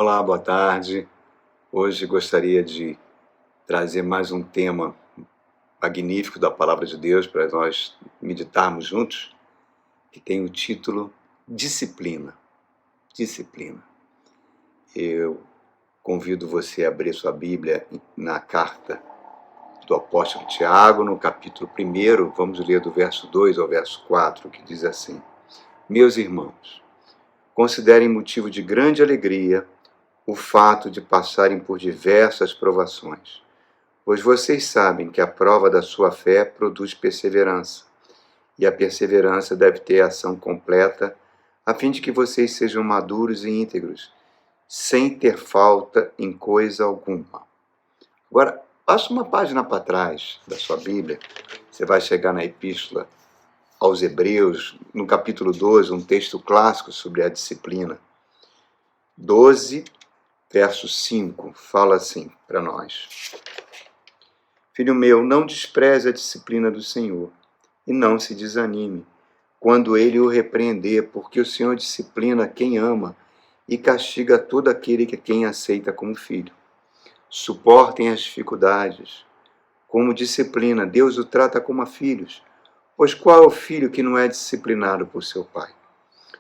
Olá, boa tarde. Hoje gostaria de trazer mais um tema magnífico da Palavra de Deus para nós meditarmos juntos, que tem o título Disciplina. Disciplina. Eu convido você a abrir sua Bíblia na carta do apóstolo Tiago, no capítulo 1, vamos ler do verso 2 ao verso 4, que diz assim: Meus irmãos, considerem motivo de grande alegria o fato de passarem por diversas provações, pois vocês sabem que a prova da sua fé produz perseverança, e a perseverança deve ter ação completa, a fim de que vocês sejam maduros e íntegros, sem ter falta em coisa alguma. Agora, passa uma página para trás da sua Bíblia, você vai chegar na Epístola aos Hebreus, no capítulo 12, um texto clássico sobre a disciplina. 12, verso 5, fala assim para nós: Filho meu, não despreze a disciplina do Senhor, e não se desanime quando ele o repreender, porque o Senhor disciplina quem ama e castiga todo aquele que quem aceita como filho. Suportem as dificuldades. Como disciplina, Deus o trata como a filhos, pois qual é o filho que não é disciplinado por seu pai?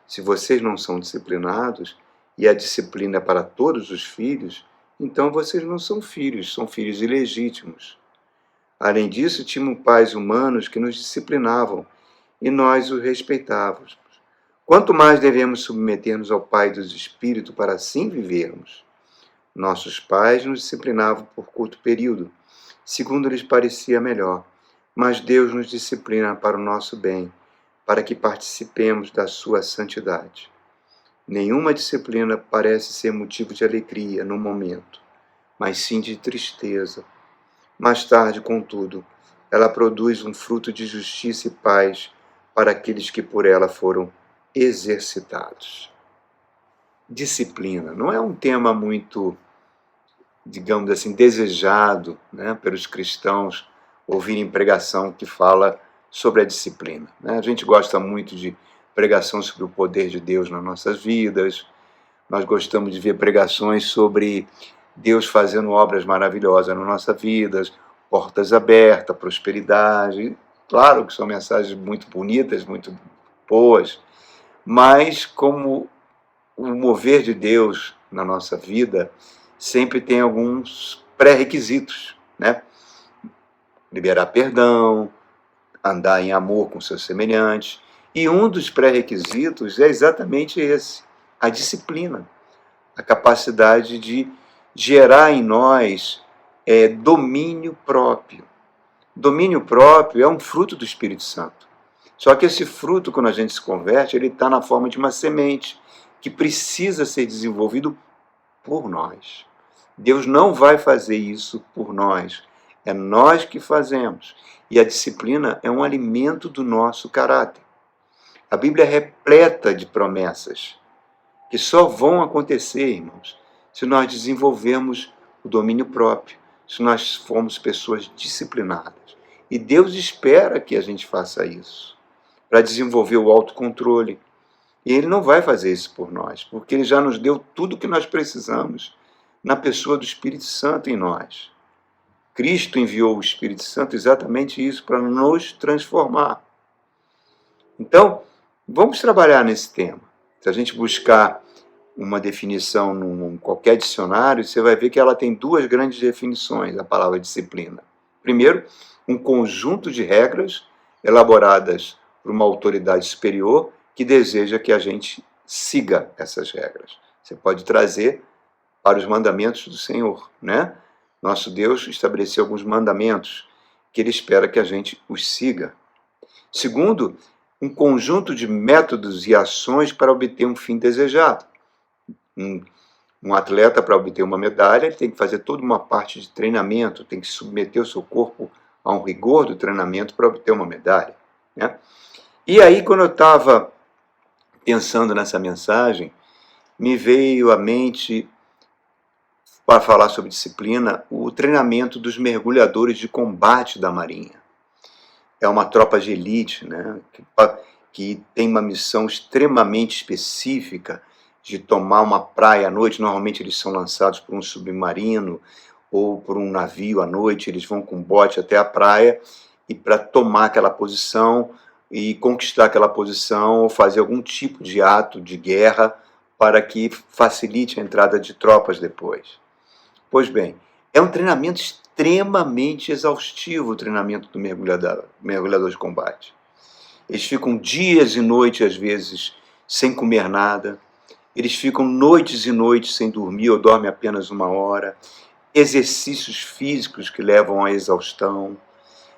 Se vocês não são disciplinados, e a disciplina é para todos os filhos, então vocês não são filhos, são filhos ilegítimos. Além disso, tínhamos pais humanos que nos disciplinavam, e nós os respeitávamos. Quanto mais devemos submeter-nos ao Pai dos Espíritos para assim vivermos? Nossos pais nos disciplinavam por curto período, segundo lhes parecia melhor, mas Deus nos disciplina para o nosso bem, para que participemos da sua santidade. Nenhuma disciplina parece ser motivo de alegria no momento, mas sim de tristeza. Mais tarde, contudo, ela produz um fruto de justiça e paz para aqueles que por ela foram exercitados. Disciplina não é um tema muito, digamos assim, desejado, pelos cristãos ouvirem pregação que fala sobre a disciplina. A gente gosta muito de pregação sobre o poder de Deus nas nossas vidas, nós gostamos de ver pregações sobre Deus fazendo obras maravilhosas nas nossas vidas, portas abertas, prosperidade. Claro que são mensagens muito bonitas, muito boas, mas como o mover de Deus na nossa vida sempre tem alguns pré-requisitos, Liberar perdão, andar em amor com seus semelhantes. E um dos pré-requisitos é exatamente esse, a disciplina, a capacidade de gerar em nós domínio próprio. Domínio próprio é um fruto do Espírito Santo. Só que esse fruto, quando a gente se converte, ele está na forma de uma semente que precisa ser desenvolvido por nós. Deus não vai fazer isso por nós, é nós que fazemos. E a disciplina é um alimento do nosso caráter. A Bíblia é repleta de promessas que só vão acontecer, irmãos, se nós desenvolvermos o domínio próprio, se nós formos pessoas disciplinadas. E Deus espera que a gente faça isso, para desenvolver o autocontrole. E Ele não vai fazer isso por nós, porque Ele já nos deu tudo o que nós precisamos na pessoa do Espírito Santo em nós. Cristo enviou o Espírito Santo exatamente isso, para nos transformar. Então, vamos trabalhar nesse tema. Se a gente buscar uma definição em qualquer dicionário, você vai ver que ela tem duas grandes definições, a palavra disciplina. Primeiro, um conjunto de regras elaboradas por uma autoridade superior que deseja que a gente siga essas regras. Você pode trazer para os mandamentos do Senhor, Nosso Deus estabeleceu alguns mandamentos que Ele espera que a gente os siga. Segundo, um conjunto de métodos e ações para obter um fim desejado. Um atleta, para obter uma medalha, ele tem que fazer toda uma parte de treinamento, tem que submeter o seu corpo a um rigor do treinamento para obter uma medalha. E aí, quando eu estava pensando nessa mensagem, me veio à mente, para falar sobre disciplina, o treinamento dos mergulhadores de combate da Marinha. É uma tropa de elite, que tem uma missão extremamente específica de tomar uma praia à noite. Normalmente eles são lançados por um submarino ou por um navio à noite, eles vão com um bote até a praia, e para tomar aquela posição e conquistar aquela posição, ou fazer algum tipo de ato de guerra para que facilite a entrada de tropas depois. Pois bem, é um treinamento extremamente exaustivo, o treinamento do mergulhador de combate. Eles ficam dias e noites, às vezes, sem comer nada. Eles ficam noites e noites sem dormir, ou dormem apenas 1 hora. Exercícios físicos que levam à exaustão.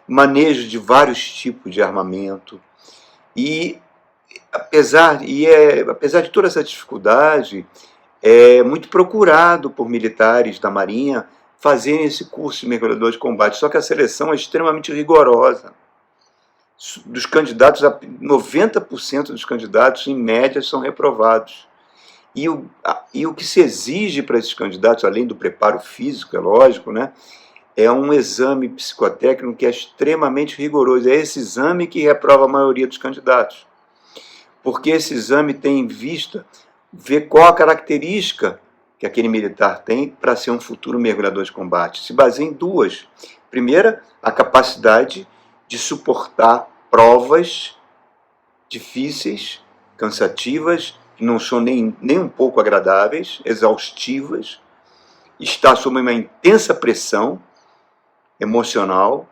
Manejo de vários tipos de armamento. E, apesar de toda essa dificuldade, é muito procurado por militares da Marinha fazerem esse curso de mergulhador de combate. Só que a seleção é extremamente rigorosa. Dos candidatos, 90% dos candidatos, em média, são reprovados. E o que se exige para esses candidatos, além do preparo físico, é lógico, né, é um exame psicotécnico que é extremamente rigoroso. É esse exame que reprova a maioria dos candidatos. Porque esse exame tem em vista ver qual a característica que aquele militar tem para ser um futuro mergulhador de combate. Se baseia em duas. Primeira, a capacidade de suportar provas difíceis, cansativas, que não são nem um pouco agradáveis, exaustivas, está sob uma intensa pressão emocional,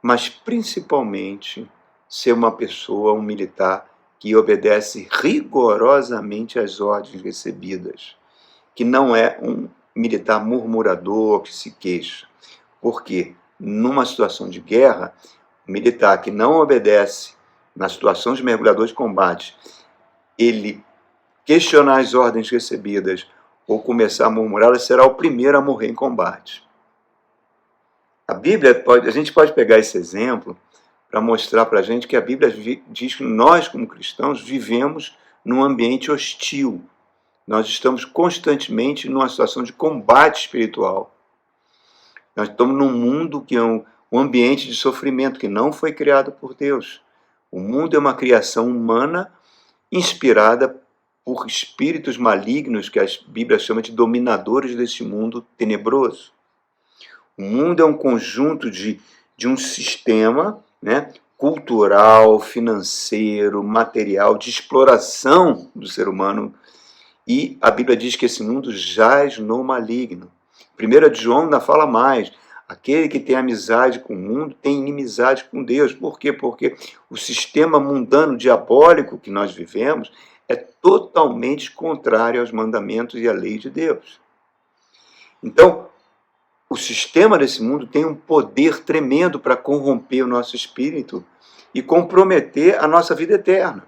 mas principalmente ser uma pessoa, um militar, que obedece rigorosamente às ordens recebidas, que não é um militar murmurador que se queixa, porque numa situação de guerra, o militar que não obedece na situação de mergulhador de combate, ele questionar as ordens recebidas ou começar a murmurá-las, será o primeiro a morrer em combate. A gente pode pegar esse exemplo para mostrar para a gente que a Bíblia diz que nós, como cristãos, vivemos num ambiente hostil. Nós estamos constantemente numa situação de combate espiritual. Nós estamos num mundo que é um ambiente de sofrimento, que não foi criado por Deus. O mundo é uma criação humana inspirada por espíritos malignos, que a Bíblia chama de dominadores desse mundo tenebroso. O mundo é um conjunto de um sistema, né, cultural, financeiro, material, de exploração do ser humano. E a Bíblia diz que esse mundo jaz no maligno. 1 João ainda fala mais. Aquele que tem amizade com o mundo tem inimizade com Deus. Por quê? Porque o sistema mundano diabólico que nós vivemos é totalmente contrário aos mandamentos e à lei de Deus. Então, o sistema desse mundo tem um poder tremendo para corromper o nosso espírito e comprometer a nossa vida eterna.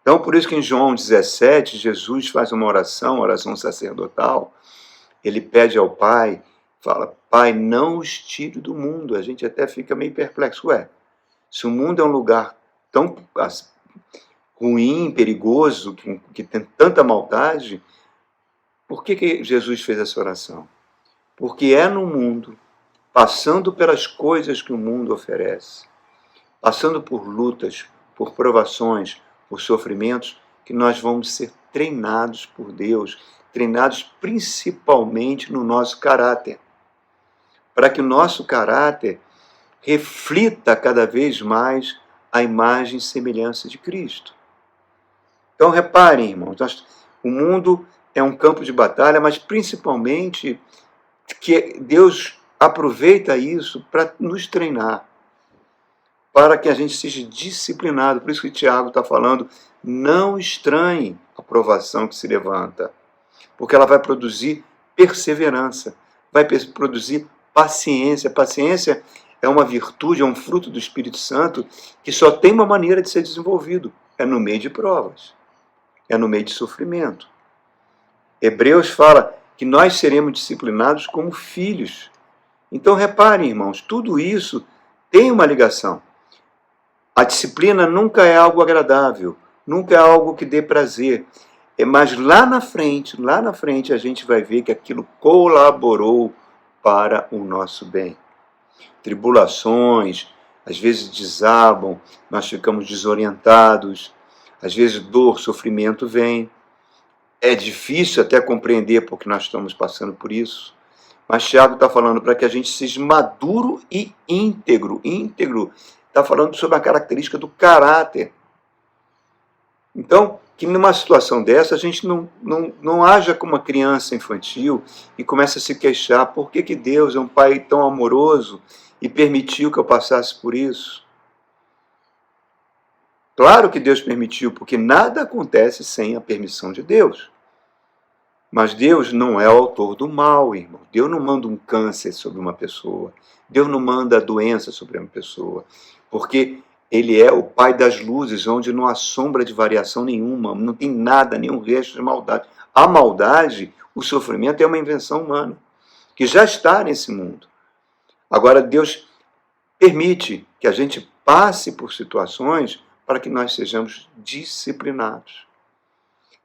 Então, por isso que em João 17, Jesus faz uma oração sacerdotal. Ele pede ao Pai, fala: Pai, não os tire do mundo. A gente até fica meio perplexo. Ué, se o mundo é um lugar tão ruim, perigoso, que tem tanta maldade, por que Jesus fez essa oração? Porque é no mundo, passando pelas coisas que o mundo oferece, passando por lutas, por provações, por sofrimentos, que nós vamos ser treinados por Deus, treinados principalmente no nosso caráter, para que o nosso caráter reflita cada vez mais a imagem e semelhança de Cristo. Então reparem, irmãos, o mundo é um campo de batalha, mas principalmente que Deus aproveita isso para nos treinar, para que a gente seja disciplinado. Por isso que Tiago está falando, não estranhe a provação que se levanta, porque ela vai produzir perseverança, vai produzir paciência. Paciência é uma virtude, é um fruto do Espírito Santo que só tem uma maneira de ser desenvolvido, é no meio de provas, é no meio de sofrimento. Hebreus fala que nós seremos disciplinados como filhos. Então reparem, irmãos, tudo isso tem uma ligação. A disciplina nunca é algo agradável, nunca é algo que dê prazer. Mas lá na frente a gente vai ver que aquilo colaborou para o nosso bem. Tribulações, às vezes desabam, nós ficamos desorientados, às vezes dor, sofrimento vem. É difícil até compreender porque nós estamos passando por isso. Mas Tiago está falando para que a gente seja maduro e íntegro. Íntegro está falando sobre a característica do caráter. Então, que numa situação dessa a gente não haja como uma criança infantil e comece a se queixar. Por que Deus é um pai tão amoroso e permitiu que eu passasse por isso? Claro que Deus permitiu, porque nada acontece sem a permissão de Deus. Mas Deus não é o autor do mal, irmão. Deus não manda um câncer sobre uma pessoa. Deus não manda a doença sobre uma pessoa. Porque Ele é o Pai das luzes, onde não há sombra de variação nenhuma, não tem nada, nenhum resto de maldade. A maldade, o sofrimento é uma invenção humana, que já está nesse mundo. Agora, Deus permite que a gente passe por situações para que nós sejamos disciplinados.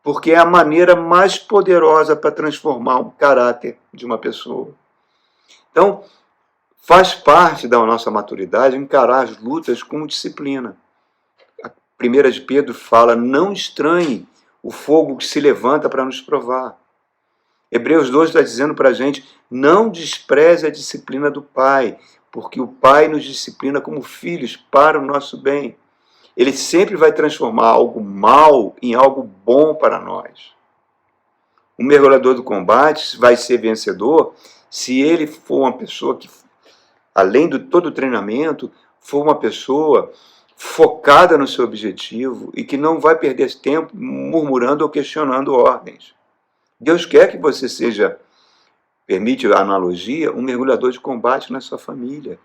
Porque é a maneira mais poderosa para transformar o caráter de uma pessoa. Então, faz parte da nossa maturidade encarar as lutas com disciplina. A 1 de Pedro fala, não estranhe o fogo que se levanta para nos provar. Hebreus 2 está dizendo para a gente, não despreze a disciplina do Pai, porque o Pai nos disciplina como filhos para o nosso bem. Ele sempre vai transformar algo mal em algo bom para nós. O mergulhador do combate vai ser vencedor se ele for uma pessoa que, além de todo o treinamento, for uma pessoa focada no seu objetivo e que não vai perder tempo murmurando ou questionando ordens. Deus quer que você seja, permite a analogia, um mergulhador de combate na sua família,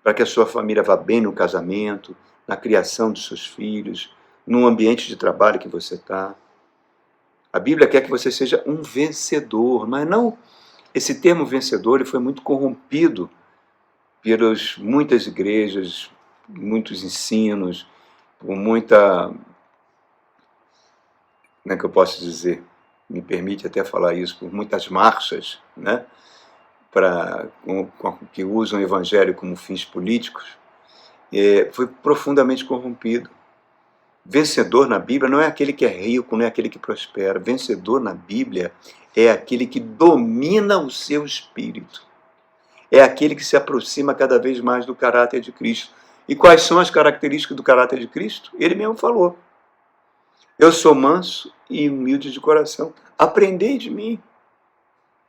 para que a sua família vá bem no casamento, na criação dos seus filhos, no ambiente de trabalho que você está. A Bíblia quer que você seja um vencedor, mas não, esse termo vencedor ele foi muito corrompido pelas muitas igrejas, muitos ensinos, por muita, como é que eu posso dizer, me permite até falar isso, por muitas marchas, né, que usam o evangelho como fins políticos, foi profundamente corrompido. Vencedor na Bíblia não é aquele que é rico, não é aquele que prospera. Vencedor na Bíblia é aquele que domina o seu espírito. É aquele que se aproxima cada vez mais do caráter de Cristo. E quais são as características do caráter de Cristo? Ele mesmo falou. Eu sou manso e humilde de coração. Aprendei de mim,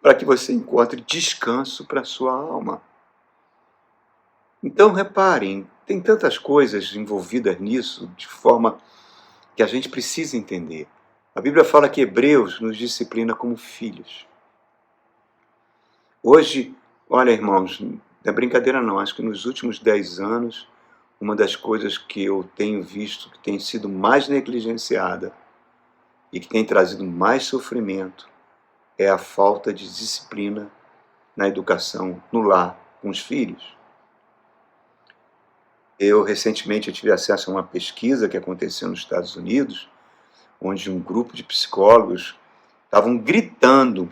para que você encontre descanso para a sua alma. Então, reparem, tem tantas coisas envolvidas nisso, de forma que a gente precisa entender. A Bíblia fala que Hebreus nos disciplina como filhos. Hoje, olha, irmãos, não é brincadeira não, acho que nos últimos 10 anos, uma das coisas que eu tenho visto que tem sido mais negligenciada e que tem trazido mais sofrimento é a falta de disciplina na educação, no lar, com os filhos. Recentemente, eu tive acesso a uma pesquisa que aconteceu nos Estados Unidos, onde um grupo de psicólogos estavam gritando,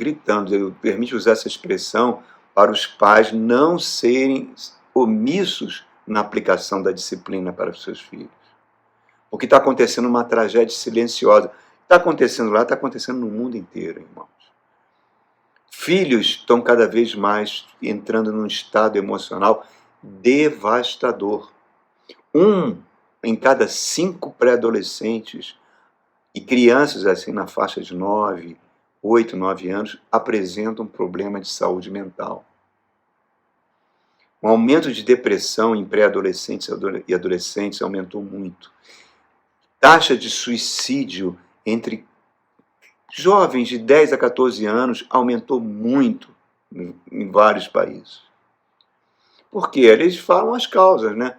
eu permito usar essa expressão, para os pais não serem omissos na aplicação da disciplina para os seus filhos. Porque está acontecendo uma tragédia silenciosa. Está acontecendo lá, está acontecendo no mundo inteiro, irmãos. Filhos estão cada vez mais entrando num estado emocional devastador. 1 em cada 5 pré-adolescentes e crianças assim na faixa de 8, 9 anos apresentam problema de saúde mental. O aumento de depressão em pré-adolescentes e adolescentes aumentou muito. Taxa de suicídio entre jovens de 10 a 14 anos aumentou muito em vários países. Por quê? Eles falam as causas, né?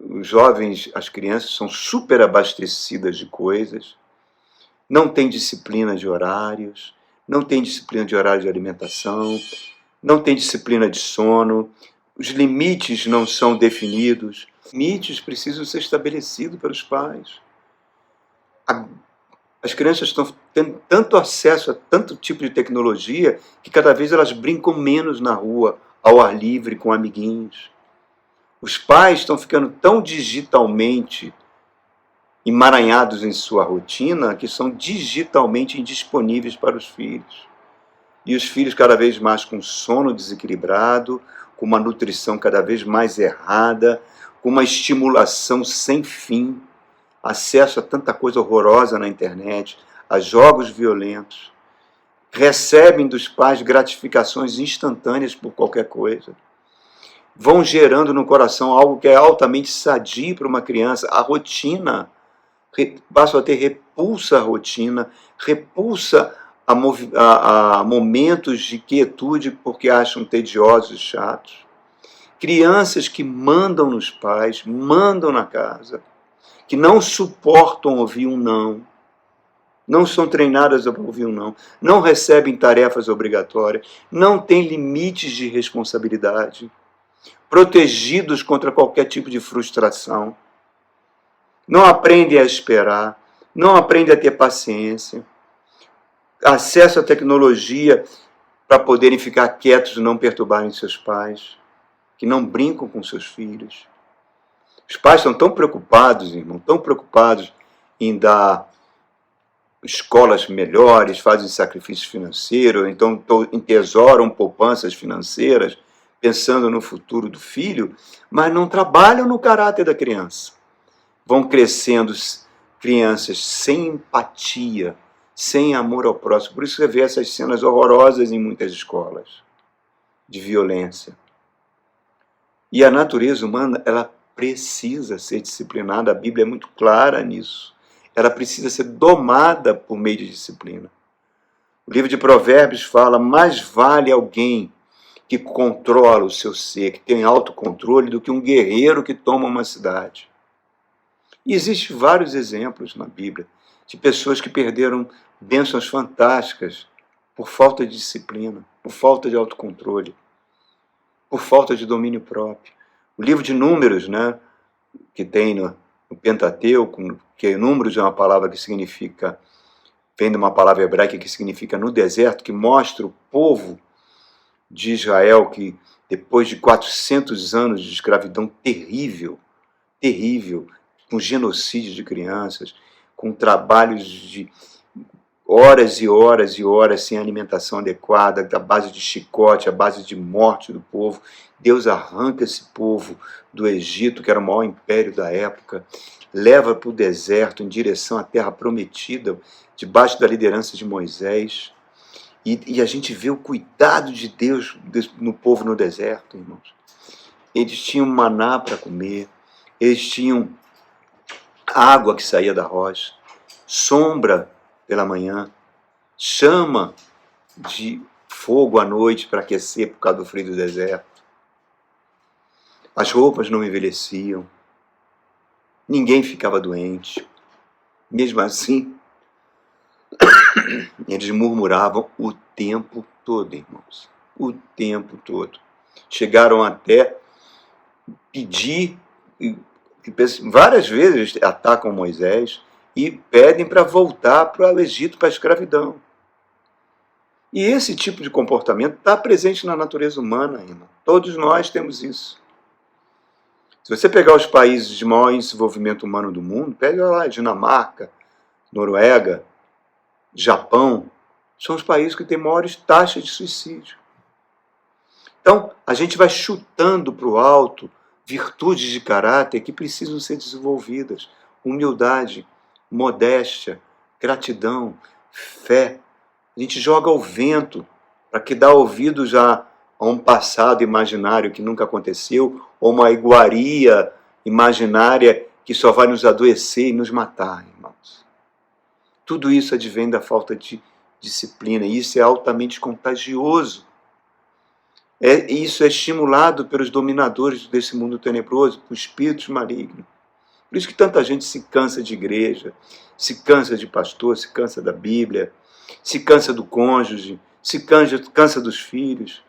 Os jovens, as crianças são super abastecidas de coisas, não tem disciplina de horários, não tem disciplina de horário de alimentação, não tem disciplina de sono, os limites não são definidos. Os limites precisam ser estabelecidos pelos pais. As crianças estão tendo tanto acesso a tanto tipo de tecnologia que cada vez elas brincam menos na rua, ao ar livre, com amiguinhos. Os pais estão ficando tão digitalmente emaranhados em sua rotina, que são digitalmente indisponíveis para os filhos. E os filhos cada vez mais com sono desequilibrado, com uma nutrição cada vez mais errada, com uma estimulação sem fim, acesso a tanta coisa horrorosa na internet, a jogos violentos, recebem dos pais gratificações instantâneas por qualquer coisa, vão gerando no coração algo que é altamente sadio para uma criança, a rotina, passam a ter repulsa à rotina, repulsa a momentos de quietude porque acham tediosos e chatos. Crianças que mandam nos pais, mandam na casa, que não suportam ouvir um não são treinadas a ouvir um não recebem tarefas obrigatórias, não têm limites de responsabilidade, protegidos contra qualquer tipo de frustração, não aprendem a esperar, não aprendem a ter paciência, acesso à tecnologia para poderem ficar quietos e não perturbarem seus pais, que não brincam com seus filhos. Os pais estão tão preocupados, irmão, tão preocupados em dar escolas melhores, fazem sacrifício financeiro, então entesouram poupanças financeiras, pensando no futuro do filho, mas não trabalham no caráter da criança. Vão crescendo crianças sem empatia, sem amor ao próximo. Por isso você vê essas cenas horrorosas em muitas escolas, de violência. E a natureza humana, ela precisa ser disciplinada, a Bíblia é muito clara nisso. Ela precisa ser domada por meio de disciplina. O livro de Provérbios fala, mais vale alguém que controla o seu ser, que tem autocontrole, do que um guerreiro que toma uma cidade. E existem vários exemplos na Bíblia de pessoas que perderam bênçãos fantásticas por falta de disciplina, por falta de autocontrole, por falta de domínio próprio. O livro de Números, né, que tem no Pentateuco, que Números é uma palavra que significa, vem de uma palavra hebraica que significa no deserto, que mostra o povo de Israel que, depois de 400 anos de escravidão terrível, com genocídio de crianças, com trabalhos de horas e horas e horas sem alimentação adequada, à base de chicote, à base de morte do povo. Deus arranca esse povo do Egito, que era o maior império da época, leva para o deserto em direção à terra prometida, debaixo da liderança de Moisés. E a gente vê o cuidado de Deus no povo no deserto, irmãos. Eles tinham maná para comer, eles tinham água que saía da rocha, sombra pela manhã, chama de fogo à noite para aquecer por causa do frio do deserto. As roupas não envelheciam, ninguém ficava doente. Mesmo assim, eles murmuravam o tempo todo, irmãos. O tempo todo. Chegaram até pedir, várias vezes atacam Moisés e pedem para voltar para o Egito, para a escravidão. E esse tipo de comportamento está presente na natureza humana, irmão. Todos nós temos isso. Se você pegar os países de maior desenvolvimento humano do mundo, pega lá Dinamarca, Noruega, Japão, são os países que têm maiores taxas de suicídio. Então, a gente vai chutando para o alto virtudes de caráter que precisam ser desenvolvidas. Humildade, modéstia, gratidão, fé. A gente joga ao vento para que dá ouvido já a um passado imaginário que nunca aconteceu, ou uma iguaria imaginária que só vai nos adoecer e nos matar, irmãos. Tudo isso advém da falta de disciplina, e isso é altamente contagioso. Isso é estimulado pelos dominadores desse mundo tenebroso, por espíritos malignos. Por isso que tanta gente se cansa de igreja, se cansa de pastor, se cansa da Bíblia, se cansa do cônjuge, se cansa dos filhos.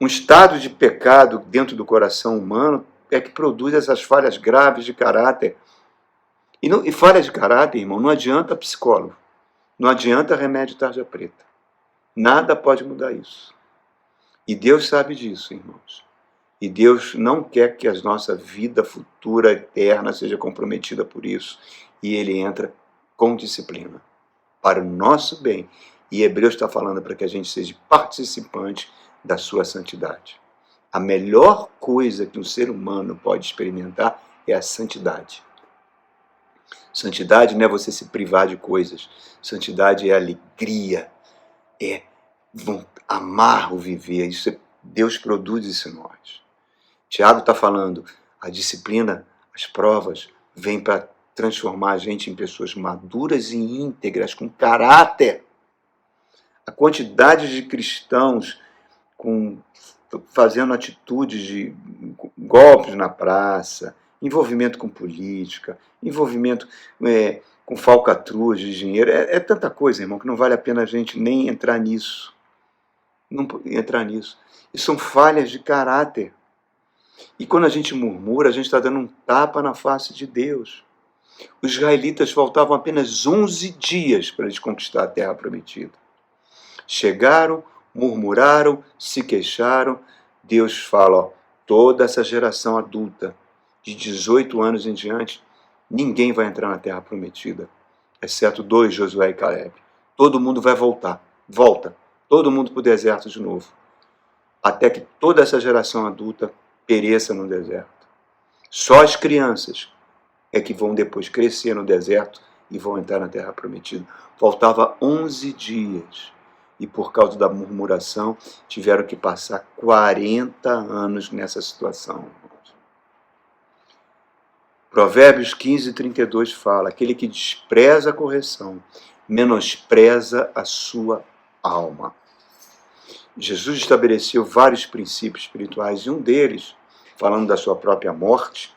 Um estado de pecado dentro do coração humano é que produz essas falhas graves de caráter. E falha de caráter, irmão, não adianta psicólogo, não adianta remédio tarja preta. Nada pode mudar isso. E Deus sabe disso, irmãos. E Deus não quer que a nossa vida futura eterna seja comprometida por isso. E Ele entra com disciplina, para o nosso bem. E Hebreus está falando para que a gente seja participante da sua santidade. A melhor coisa que um ser humano pode experimentar é a santidade. Santidade não é você se privar de coisas. Santidade é alegria, é amar o viver. Deus produz isso em nós. Tiago está falando, a disciplina, as provas, vêm para transformar a gente em pessoas maduras e íntegras, com caráter. A quantidade de cristãos fazendo atitudes de golpes na praça, envolvimento com política, envolvimento com falcatruas de dinheiro, é tanta coisa, irmão, que não vale a pena a gente nem entrar nisso. E são falhas de caráter. E quando a gente murmura, a gente está dando um tapa na face de Deus. Os israelitas faltavam apenas 11 dias para eles conquistar a terra prometida. Chegaram, murmuraram, se queixaram. Deus fala, toda essa geração adulta, de 18 anos em diante, ninguém vai entrar na terra prometida, exceto 2, Josué e Caleb. Todo mundo vai voltar. Volta. Todo mundo para o deserto de novo. Até que toda essa geração adulta pereça no deserto. Só as crianças é que vão depois crescer no deserto e vão entrar na terra prometida. Faltava 11 dias. E por causa da murmuração, tiveram que passar 40 anos nessa situação. Provérbios 15:32 fala, aquele que despreza a correção, menospreza a sua alma. Jesus estabeleceu vários princípios espirituais, e um deles, falando da sua própria morte,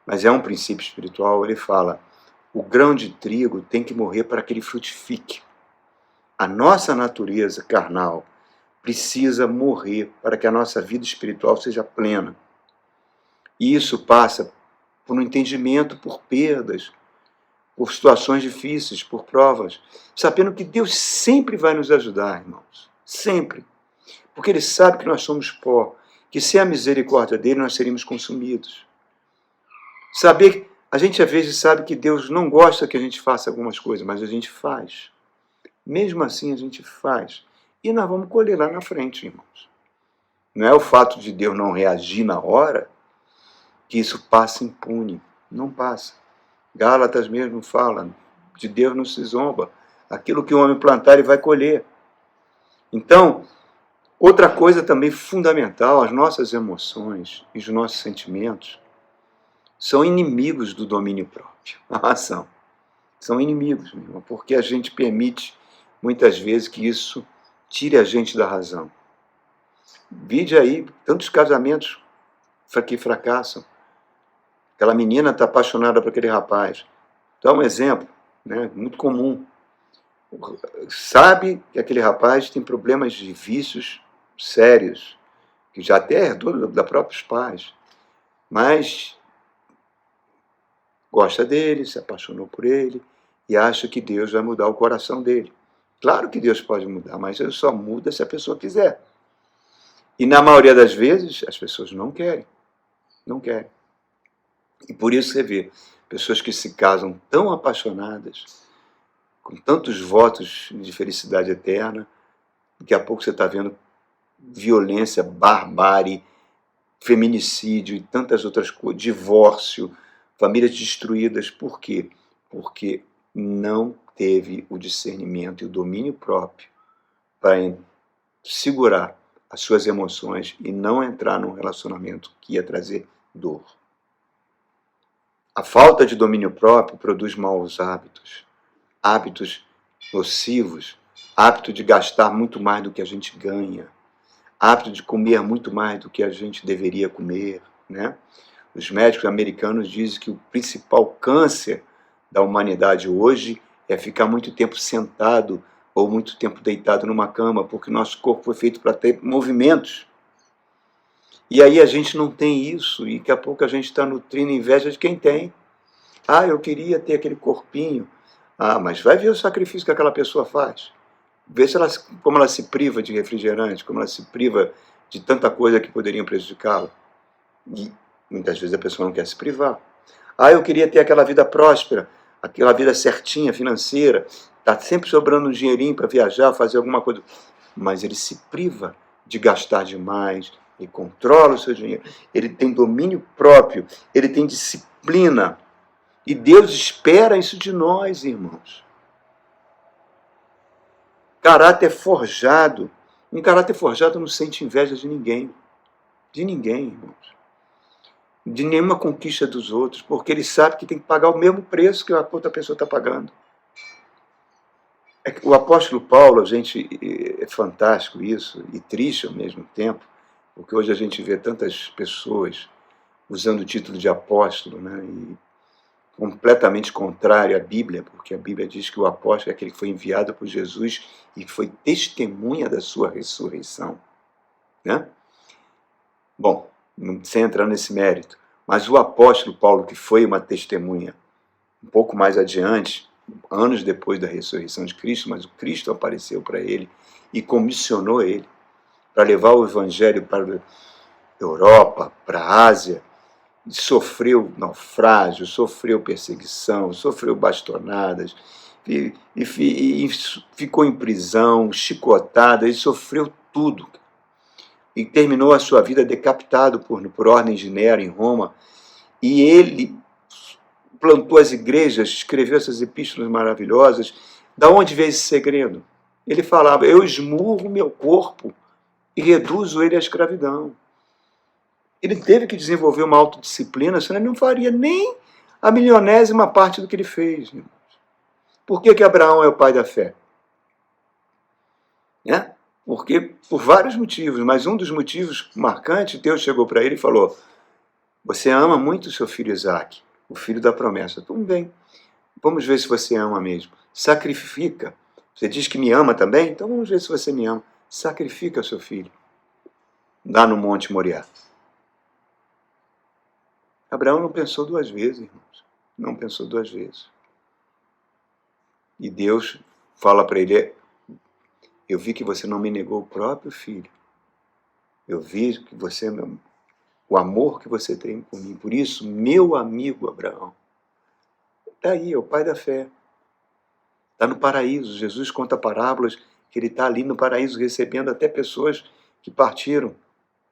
mas é um princípio espiritual, ele fala, o grão de trigo tem que morrer para que ele frutifique. A nossa natureza carnal precisa morrer para que a nossa vida espiritual seja plena. E isso passa por um entendimento, por perdas, por situações difíceis, por provas, sabendo que Deus sempre vai nos ajudar, irmãos. Sempre. Porque Ele sabe que nós somos pó, que sem a misericórdia dEle nós seríamos consumidos. Saber, a gente às vezes sabe que Deus não gosta que a gente faça algumas coisas, mas a gente faz. Mesmo assim a gente faz. E nós vamos colher lá na frente, irmãos. Não é o fato de Deus não reagir na hora que isso passa impune. Não passa. Gálatas mesmo fala, de Deus não se zomba. Aquilo que o homem plantar, ele vai colher. Então, outra coisa também fundamental, as nossas emoções e os nossos sentimentos são inimigos do domínio próprio. São inimigos, meu irmão, porque a gente permite muitas vezes que isso tire a gente da razão. Vide aí tantos casamentos que fracassam. Aquela menina está apaixonada por aquele rapaz. Dá um exemplo, né, muito comum. Sabe que aquele rapaz tem problemas de vícios sérios, que já até herdou da próprios pais, mas gosta dele, se apaixonou por ele e acha que Deus vai mudar o coração dele. Claro que Deus pode mudar, mas Ele só muda se a pessoa quiser. E na maioria das vezes, as pessoas não querem. Não querem. E por isso você vê pessoas que se casam tão apaixonadas, com tantos votos de felicidade eterna, daqui a pouco você está vendo violência, barbárie, feminicídio e tantas outras coisas, divórcio, famílias destruídas. Por quê? Porque não teve o discernimento e o domínio próprio para segurar as suas emoções e não entrar num relacionamento que ia trazer dor. A falta de domínio próprio produz maus hábitos, hábitos nocivos, hábito de gastar muito mais do que a gente ganha, hábito de comer muito mais do que a gente deveria comer, né? Os médicos americanos dizem que o principal câncer da humanidade hoje é ficar muito tempo sentado ou muito tempo deitado numa cama, porque nosso corpo foi feito para ter movimentos. E aí a gente não tem isso, e daqui a pouco a gente está nutrindo inveja de quem tem. Eu queria ter aquele corpinho. Mas vai ver o sacrifício que aquela pessoa faz. Vê como ela se priva de refrigerante, como ela se priva de tanta coisa que poderiam prejudicá-la. E muitas vezes a pessoa não quer se privar. Ah, eu queria ter aquela vida próspera, aquela vida certinha, financeira, está sempre sobrando um dinheirinho para viajar, fazer alguma coisa. Mas ele se priva de gastar demais, ele controla o seu dinheiro, ele tem domínio próprio, ele tem disciplina. E Deus espera isso de nós, irmãos. Caráter forjado. Um caráter forjado não sente inveja de ninguém. De ninguém, irmãos. De nenhuma conquista dos outros, porque ele sabe que tem que pagar o mesmo preço que a outra pessoa está pagando. O apóstolo Paulo, gente, é fantástico isso, e triste ao mesmo tempo, porque hoje a gente vê tantas pessoas usando o título de apóstolo, né, e completamente contrário à Bíblia, porque a Bíblia diz que o apóstolo é aquele que foi enviado por Jesus e que foi testemunha da sua ressurreição. Né? Bom, sem entrar nesse mérito, mas o apóstolo Paulo, que foi uma testemunha um pouco mais adiante, anos depois da ressurreição de Cristo, mas o Cristo apareceu para ele e comissionou ele para levar o evangelho para a Europa, para a Ásia, e sofreu naufrágio, sofreu perseguição, sofreu bastonadas, e ficou em prisão, chicotada, ele sofreu tudo. E terminou a sua vida decapitado por ordem de Nero em Roma. E ele plantou as igrejas, escreveu essas epístolas maravilhosas. Da onde veio esse segredo? Ele falava, eu esmurro meu corpo e reduzo ele à escravidão. Ele teve que desenvolver uma autodisciplina, senão ele não faria nem a milionésima parte do que ele fez. Irmãos. Por que Abraão é o pai da fé? Né? Porque, por vários motivos, mas um dos motivos marcantes, Deus chegou para ele e falou, você ama muito o seu filho Isaque, o filho da promessa. Tudo bem, vamos ver se você ama mesmo. Sacrifica. Você diz que me ama também? Então vamos ver se você me ama. Sacrifica o seu filho. Lá no Monte Moriá. Abraão não pensou duas vezes, irmãos. Não pensou duas vezes. E Deus fala para ele, eu vi que você não me negou o próprio filho. Eu vi que você, o amor que você tem por mim. Por isso, meu amigo Abraão, está aí, é o pai da fé. Está no paraíso. Jesus conta parábolas que ele está ali no paraíso recebendo até pessoas que partiram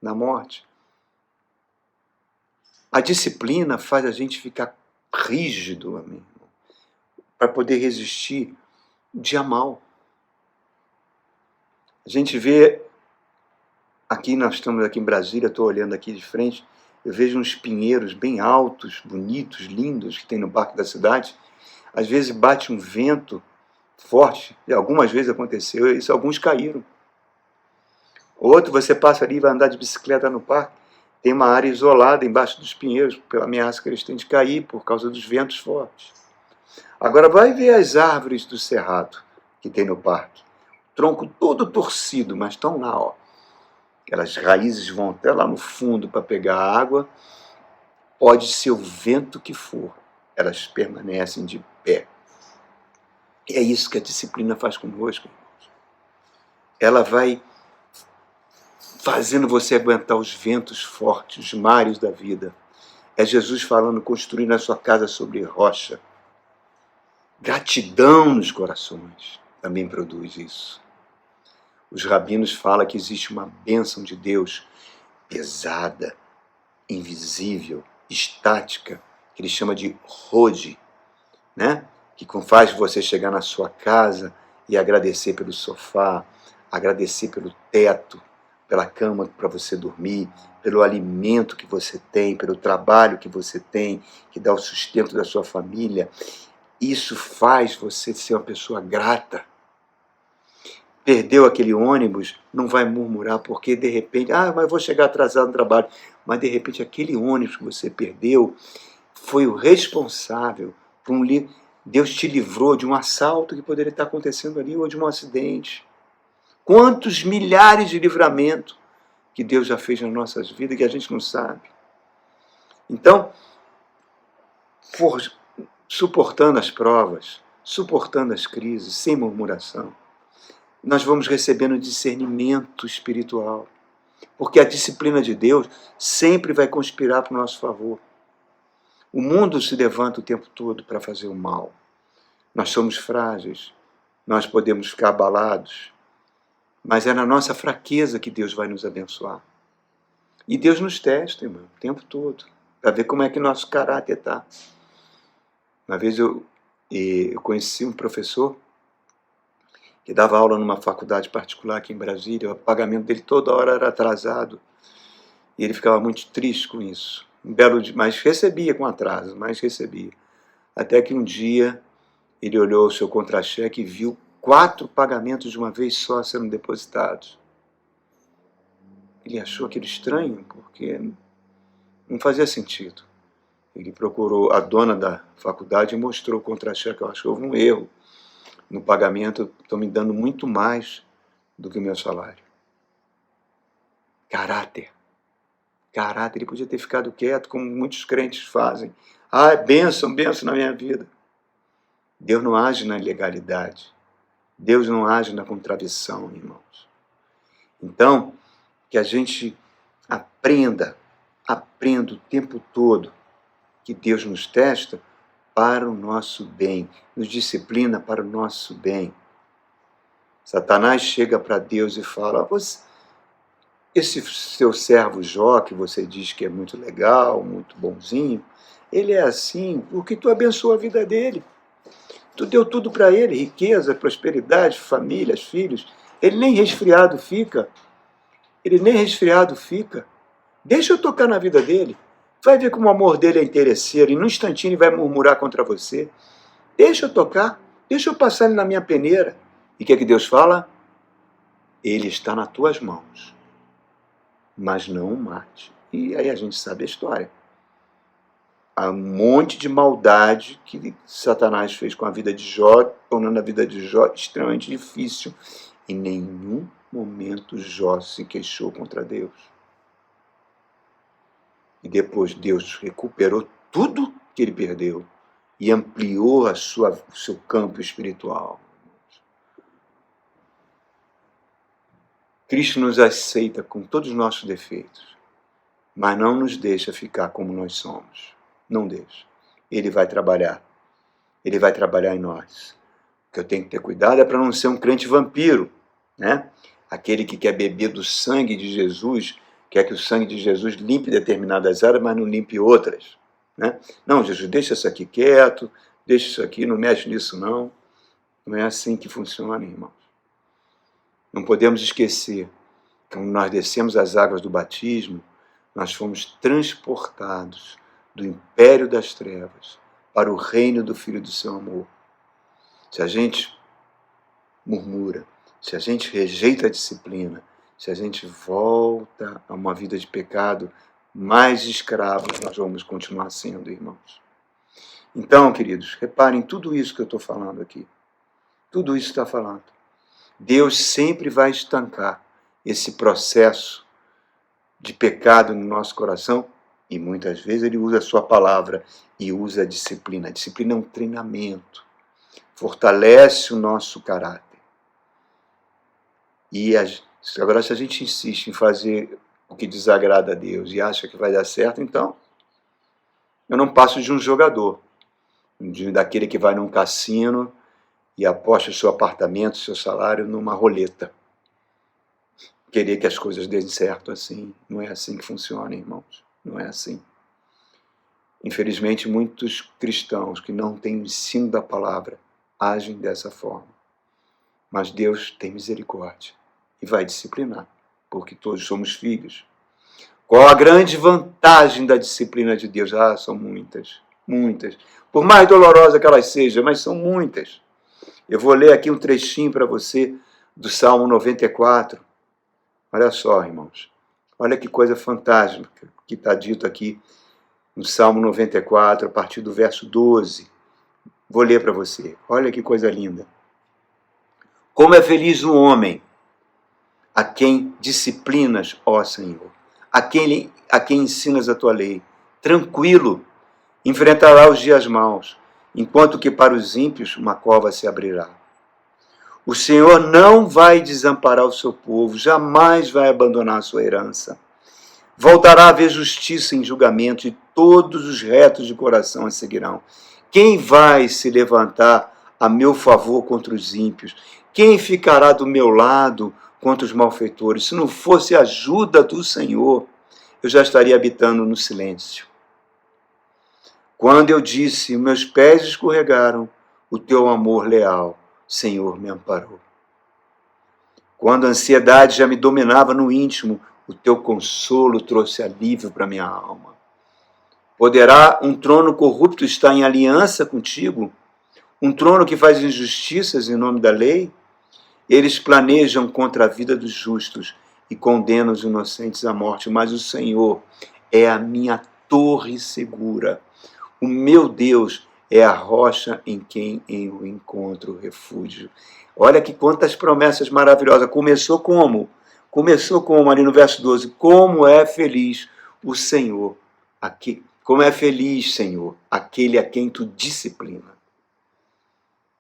na morte. A disciplina faz a gente ficar rígido, amigo, para poder resistir o dia mal. A gente vê, aqui nós estamos aqui em Brasília, estou olhando aqui de frente, eu vejo uns pinheiros bem altos, bonitos, lindos, que tem no parque da cidade. Às vezes bate um vento forte, e algumas vezes aconteceu isso, alguns caíram. Outro, você passa ali e vai andar de bicicleta no parque, tem uma área isolada embaixo dos pinheiros, pela ameaça que eles têm de cair por causa dos ventos fortes. Agora vai ver as árvores do cerrado que tem no parque. Tronco todo torcido, mas estão lá, ó. Aquelas raízes vão até lá no fundo para pegar a água. Pode ser o vento que for, elas permanecem de pé. E é isso que a disciplina faz conosco, irmãos. Ela vai fazendo você aguentar os ventos fortes, os mares da vida. É Jesus falando, construindo a sua casa sobre rocha. Gratidão nos corações também produz isso. Os rabinos falam que existe uma bênção de Deus pesada, invisível, estática, que ele chama de Hod, né? Que faz você chegar na sua casa e agradecer pelo sofá, agradecer pelo teto, pela cama para você dormir, pelo alimento que você tem, pelo trabalho que você tem, que dá o sustento da sua família. Isso faz você ser uma pessoa grata. Perdeu aquele ônibus, não vai murmurar, porque de repente, mas eu vou chegar atrasado no trabalho. Mas de repente aquele ônibus que você perdeu foi o responsável por Deus te livrou de um assalto que poderia estar acontecendo ali, ou de um acidente. Quantos milhares de livramentos que Deus já fez nas nossas vidas que a gente não sabe. Então, suportando as provas, suportando as crises, sem murmuração, nós vamos recebendo discernimento espiritual. Porque a disciplina de Deus sempre vai conspirar para o nosso favor. O mundo se levanta o tempo todo para fazer o mal. Nós somos frágeis, nós podemos ficar abalados, mas é na nossa fraqueza que Deus vai nos abençoar. E Deus nos testa, irmão, o tempo todo, para ver como é que nosso caráter está. Uma vez eu conheci um professor que dava aula numa faculdade particular aqui em Brasília. O pagamento dele toda hora era atrasado. E ele ficava muito triste com isso. Um belo dia, mas recebia com atraso, mas recebia. Até que um dia ele olhou o seu contra-cheque e viu 4 pagamentos de uma vez só sendo depositados. Ele achou aquilo estranho, porque não fazia sentido. Ele procurou a dona da faculdade e mostrou o contra-cheque. Eu acho que houve um erro no pagamento, estão me dando muito mais do que o meu salário. Caráter. Caráter. Ele podia ter ficado quieto, como muitos crentes fazem. Ah, bênção, bênção na minha vida. Deus não age na ilegalidade. Deus não age na contradição, irmãos. Então, que a gente aprenda o tempo todo que Deus nos testa para o nosso bem, nos disciplina para o nosso bem. Satanás chega para Deus e fala: esse seu servo Jó, que você diz que é muito legal, muito bonzinho, ele é assim porque tu abençoa a vida dele. Tu deu tudo para ele, riqueza, prosperidade, famílias, filhos. Ele nem resfriado fica. Deixa eu tocar na vida dele. Vai ver como o amor dele é interesseiro, e no instantinho ele vai murmurar contra você. Deixa eu tocar, deixa eu passar ele na minha peneira. E o que é que Deus fala? Ele está nas tuas mãos, mas não o mate. E aí a gente sabe a história. Há um monte de maldade que Satanás fez com a vida de Jó, tornando a vida de Jó extremamente difícil. Em nenhum momento Jó se queixou contra Deus. E depois Deus recuperou tudo que ele perdeu e ampliou o seu campo espiritual. Cristo nos aceita com todos os nossos defeitos, mas não nos deixa ficar como nós somos. Não deixa. Ele vai trabalhar. Ele vai trabalhar em nós. O que eu tenho que ter cuidado é para não ser um crente vampiro, né? Aquele que quer beber do sangue de Jesus, quer que o sangue de Jesus limpe determinadas áreas, mas não limpe outras, né? Não, Jesus, deixa isso aqui quieto, deixa isso aqui, não mexe nisso não. Não é assim que funciona, irmãos. Não podemos esquecer que quando nós descemos as águas do batismo, nós fomos transportados do império das trevas para o reino do Filho do seu amor. Se a gente murmura, se a gente rejeita a disciplina, se a gente volta a uma vida de pecado, mais escravos nós vamos continuar sendo, irmãos. Então, queridos, reparem tudo isso que eu estou falando aqui. Tudo isso está falando. Deus sempre vai estancar esse processo de pecado no nosso coração, e muitas vezes ele usa a sua palavra e usa a disciplina. A disciplina é um treinamento, fortalece o nosso caráter. E agora, se a gente insiste em fazer o que desagrada a Deus e acha que vai dar certo, então eu não passo de um jogador, daquele que vai num cassino e aposta o seu apartamento, o seu salário numa roleta. Querer que as coisas deem certo assim, não é assim que funciona, irmãos. Não é assim. Infelizmente, muitos cristãos que não têm o ensino da palavra agem dessa forma. Mas Deus tem misericórdia e vai disciplinar, porque todos somos filhos. Qual a grande vantagem da disciplina de Deus? Ah, são muitas, muitas. Por mais dolorosa que elas sejam, mas são muitas. Eu vou ler aqui um trechinho para você do Salmo 94. Olha só, irmãos. Olha que coisa fantástica que está dito aqui no Salmo 94, a partir do verso 12. Vou ler para você. Olha que coisa linda. Como é feliz o homem a quem disciplinas, ó Senhor, a quem ensinas a tua lei. Tranquilo, enfrentará os dias maus, enquanto que para os ímpios uma cova se abrirá. O Senhor não vai desamparar o seu povo, jamais vai abandonar a sua herança. Voltará a haver justiça em julgamento, e todos os retos de coração a seguirão. Quem vai se levantar a meu favor contra os ímpios? Quem ficará do meu lado contra os malfeitores? Se não fosse a ajuda do Senhor, eu já estaria habitando no silêncio. Quando eu disse, meus pés escorregaram, o teu amor leal, Senhor, me amparou. Quando a ansiedade já me dominava no íntimo, o teu consolo trouxe alívio para minha alma. Poderá um trono corrupto estar em aliança contigo? Um trono que faz injustiças em nome da lei? Eles planejam contra a vida dos justos e condenam os inocentes à morte, mas o Senhor é a minha torre segura. O meu Deus é a rocha em quem eu encontro refúgio. Olha que quantas promessas maravilhosas. Começou como? Começou como ali no verso 12. Como é feliz o Senhor. Como é feliz, Senhor, aquele a quem tu disciplina.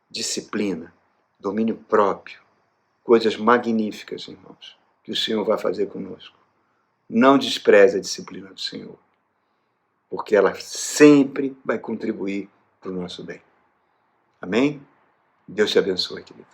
Disciplina, domínio próprio. Coisas magníficas, irmãos, que o Senhor vai fazer conosco. Não despreze a disciplina do Senhor, porque ela sempre vai contribuir para o nosso bem. Amém? Deus te abençoe, querido.